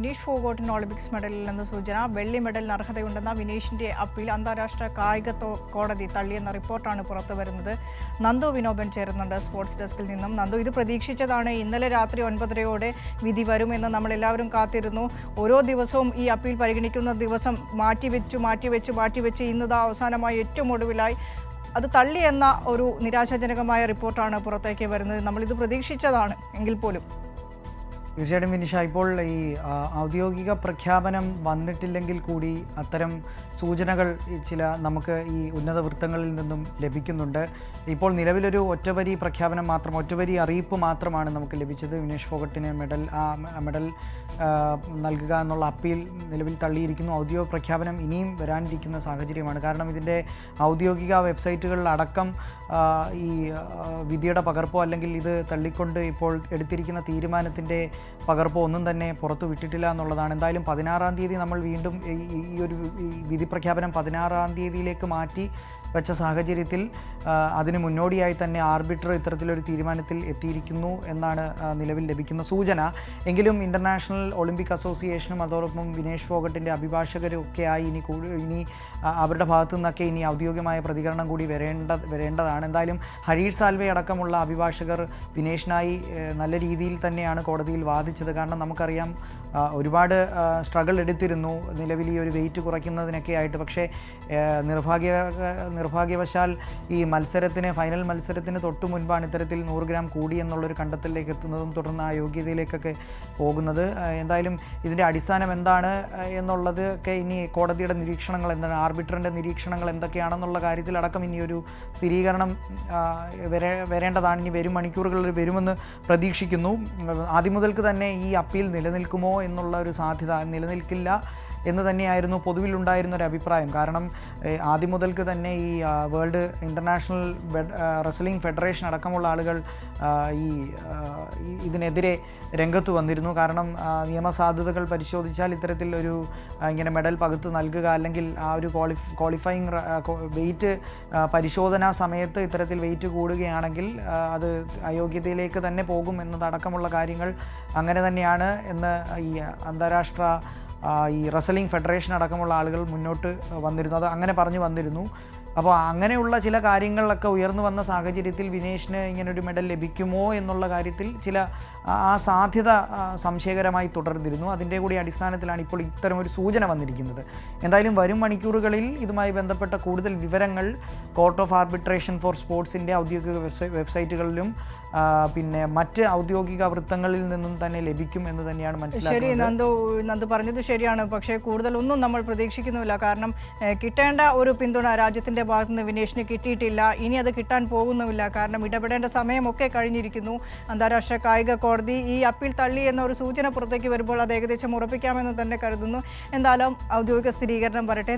Vineesh ഫോഗോട്ടിന് Olympics മെഡലിലെന്ന സൂചന. വെള്ളി മെഡലിന് അർഹതയുണ്ടെന്ന വിനീഷിന്റെ appeal അന്താരാഷ്ട്ര കായിക കോടതി തള്ളിയെന്ന റിപ്പോർട്ടാണ് പുറത്തുവരുന്നത്. നന്ദു വിനോബൻ ചേരുന്നുണ്ട് സ്പോർട്സ് ഡെസ്കിൽ നിന്നും. നന്ദു, ഇത് പ്രതീക്ഷിച്ചതാണ്. ഇന്നലെ രാത്രി 9:30 വിധി വരുമെന്ന് നമ്മളെല്ലാവരും കാത്തിരുന്നു. ഓരോ ദിവസവും ഈ അപ്പീൽ പരിഗണിക്കുന്ന ദിവസം മാറ്റിവെച്ച് ഇന്നതാ അവസാനമായി ഏറ്റവും ഒടുവിലായി അത് തള്ളിയെന്ന ഒരു നിരാശാജനകമായ റിപ്പോർട്ടാണ് പുറത്തേക്ക് വരുന്നത്. നമ്മളിത് പ്രതീക്ഷിച്ചതാണ് എങ്കിൽ പോലും. തീർച്ചയായിട്ടും വിനിഷ, ഇപ്പോൾ ഈ ഔദ്യോഗിക പ്രഖ്യാപനം വന്നിട്ടില്ലെങ്കിൽ കൂടി അത്തരം സൂചനകൾ നമുക്ക് ഈ ഉന്നത വൃത്തങ്ങളിൽ നിന്നും ലഭിക്കുന്നുണ്ട്. ഇപ്പോൾ നിലവിലൊരു ഒറ്റവരി പ്രഖ്യാപനം മാത്രം, ഒറ്റവരി അറിയിപ്പ് മാത്രമാണ് നമുക്ക് ലഭിച്ചത്. വിനീഷ് ഫോഗട്ടിന് മെഡൽ നൽകുക എന്നുള്ള അപ്പീൽ നിലവിൽ തള്ളിയിരിക്കുന്നു. ഔദ്യോഗിക പ്രഖ്യാപനം ഇനിയും വരാനിരിക്കുന്ന സാഹചര്യമാണ്. കാരണം ഇതിൻ്റെ ഔദ്യോഗിക വെബ്സൈറ്റുകളിലടക്കം ഈ വിധിയുടെ പകർപ്പോ അല്ലെങ്കിൽ ഇത് തള്ളിക്കൊണ്ട് ഇപ്പോൾ എടുത്തിരിക്കുന്ന തീരുമാനത്തിൻ്റെ പകർപ്പോ ഒന്നും തന്നെ പുറത്തു വിട്ടിട്ടില്ല എന്നുള്ളതാണ്. എന്തായാലും 16-ാം തീയതി നമ്മൾ വീണ്ടും ഈ ഒരു വിധി പ്രഖ്യാപനം 16-ാം തീയതിയിലേക്ക് മാറ്റി വെച്ച സാഹചര്യത്തിൽ അതിന് മുന്നോടിയായി തന്നെ ആർബിട്രർ ഇത്തരത്തിലൊരു തീരുമാനത്തിൽ എത്തിയിരിക്കുന്നു എന്നാണ് നിലവിൽ ലഭിക്കുന്ന സൂചന. എങ്കിലും ഇൻ്റർനാഷണൽ ഒളിമ്പിക് അസോസിയേഷനും അതോടൊപ്പം വിനേഷ് ഫോഗട്ടിൻ്റെ അഭിഭാഷകരും ഒക്കെയായി ഇനി അവരുടെ ഭാഗത്തു നിന്നൊക്കെ ഇനി ഔദ്യോഗികമായ പ്രതികരണം കൂടി വരേണ്ടതാണ്. എന്തായാലും ഹരീഷ് സാൽവെ അടക്കമുള്ള അഭിഭാഷകർ വിനേഷിനായി നല്ല രീതിയിൽ തന്നെയാണ് കോടതിയിൽ വാദിച്ചത്. കാരണം നമുക്കറിയാം ഒരുപാട് സ്ട്രഗിൾ എടുത്തിരുന്നു നിലവിൽ ഈ ഒരു വെയിറ്റ് കുറയ്ക്കുന്നതിനൊക്കെ ആയിട്ട്. പക്ഷേ നിർഭാഗ്യവശാൽ ഈ ഫൈനൽ മത്സരത്തിന് തൊട്ടു മുൻപാണ് ഇത്തരത്തിൽ 100 ഗ്രാം കൂടി എന്നുള്ളൊരു കണ്ടെത്തലിലേക്ക് എത്തുന്നതും തുടർന്ന് ആ യോഗ്യതയിലേക്കൊക്കെ പോകുന്നത്. എന്തായാലും ഇതിൻ്റെ അടിസ്ഥാനം എന്താണ് എന്നുള്ളത് ഒക്കെ ഇനി കോടതിയുടെ നിരീക്ഷണങ്ങൾ എന്താണ്, ആർബിട്രറിൻ്റെ നിരീക്ഷണങ്ങൾ എന്തൊക്കെയാണെന്നുള്ള കാര്യത്തിലടക്കം ഇനിയൊരു സ്ഥിരീകരണം വരേണ്ടതാണ്. ഇനി വരും മണിക്കൂറുകളിൽ വരുമെന്ന് പ്രതീക്ഷിക്കുന്നു. ആദ്യം മുതൽക്ക് തന്നെ ഈ അപ്പീൽ നിലനിൽക്കുമോ എന്നുള്ള ഒരു സാധ്യത നിലനിൽക്കില്ല എന്ന് തന്നെയായിരുന്നു പൊതുവിലുണ്ടായിരുന്ന ഒരു അഭിപ്രായം. കാരണം ആദ്യം മുതൽക്ക് തന്നെ ഈ വേൾഡ് ഇൻ്റർനാഷണൽ റെസ്ലിംഗ് ഫെഡറേഷൻ അടക്കമുള്ള ആളുകൾ ഇതിനെതിരെ രംഗത്ത് വന്നിരുന്നു. കാരണം നിയമസാധുതകൾ പരിശോധിച്ചാൽ ഇത്തരത്തിൽ ഇങ്ങനെ മെഡൽ പകുത്ത് നൽകുക അല്ലെങ്കിൽ ആ ഒരു ക്വാളിഫയിങ് വെയിറ്റ് പരിശോധനാ സമയത്ത് ഇത്തരത്തിൽ വെയിറ്റ് കൂടുകയാണെങ്കിൽ അത് അയോഗ്യതയിലേക്ക് തന്നെ പോകും എന്നതടക്കമുള്ള കാര്യങ്ങൾ അങ്ങനെ തന്നെയാണ് എന്ന് ഈ അന്താരാഷ്ട്ര ഈ റെസ്ലിംഗ് ഫെഡറേഷൻ അടക്കമുള്ള ആളുകൾ മുന്നോട്ട് വന്നിരുന്നു. അത് അങ്ങനെ പറഞ്ഞു വന്നിരുന്നു. അപ്പോൾ അങ്ങനെയുള്ള ചില കാര്യങ്ങളിലൊക്കെ ഉയർന്നു വന്ന സാഹചര്യത്തിൽ വിനേഷിന് ഇങ്ങനൊരു മെഡൽ ലഭിക്കുമോ എന്നുള്ള കാര്യത്തിൽ ആ സാധ്യത സംശയകരമായി തുടർന്നിരുന്നു. അതിൻ്റെ കൂടി അടിസ്ഥാനത്തിലാണ് ഇപ്പോൾ ഇത്തരമൊരു സൂചന വന്നിരിക്കുന്നത്. എന്തായാലും വരും മണിക്കൂറുകളിൽ ഇതുമായി ബന്ധപ്പെട്ട കൂടുതൽ വിവരങ്ങൾ കോർട്ട് ഓഫ് ആർബിട്രേഷൻ ഫോർ സ്പോർട്സിൻ്റെ ഔദ്യോഗിക വെബ്സൈറ്റുകളിലും പിന്നെ മറ്റ് ഔദ്യോഗിക വൃത്തങ്ങളിൽ നിന്നും തന്നെ ലഭിക്കും എന്ന് തന്നെയാണ് മനസ്സിലാക്കുന്നത്. ശരി, നന്ദു പറഞ്ഞത് ശരിയാണ്. പക്ഷേ കൂടുതലൊന്നും നമ്മൾ പ്രതീക്ഷിക്കുന്നില്ല. കാരണം കിട്ടേണ്ട ഒരു പിന്തുണ രാജ്യത്തിൻ്റെ ഭാഗത്തുനിന്ന് വിനേഷിന് കിട്ടിയിട്ടില്ല. ഇനി അത് കിട്ടാൻ പോകുന്നുമില്ല. കാരണം ഇടപെടേണ്ട സമയമൊക്കെ കഴിഞ്ഞിരിക്കുന്നു. അന്താരാഷ്ട്ര കായിക കോടതി ഈ അപ്പീൽ തള്ളി എന്ന ഒരു സൂചന പുറത്തേക്ക് വരുമ്പോൾ അത് ഏകദേശം ഉറപ്പിക്കാമെന്ന് തന്നെ കരുതുന്നു. എന്തായാലും ഔദ്യോഗിക സ്ഥിരീകരണം വരട്ടെ.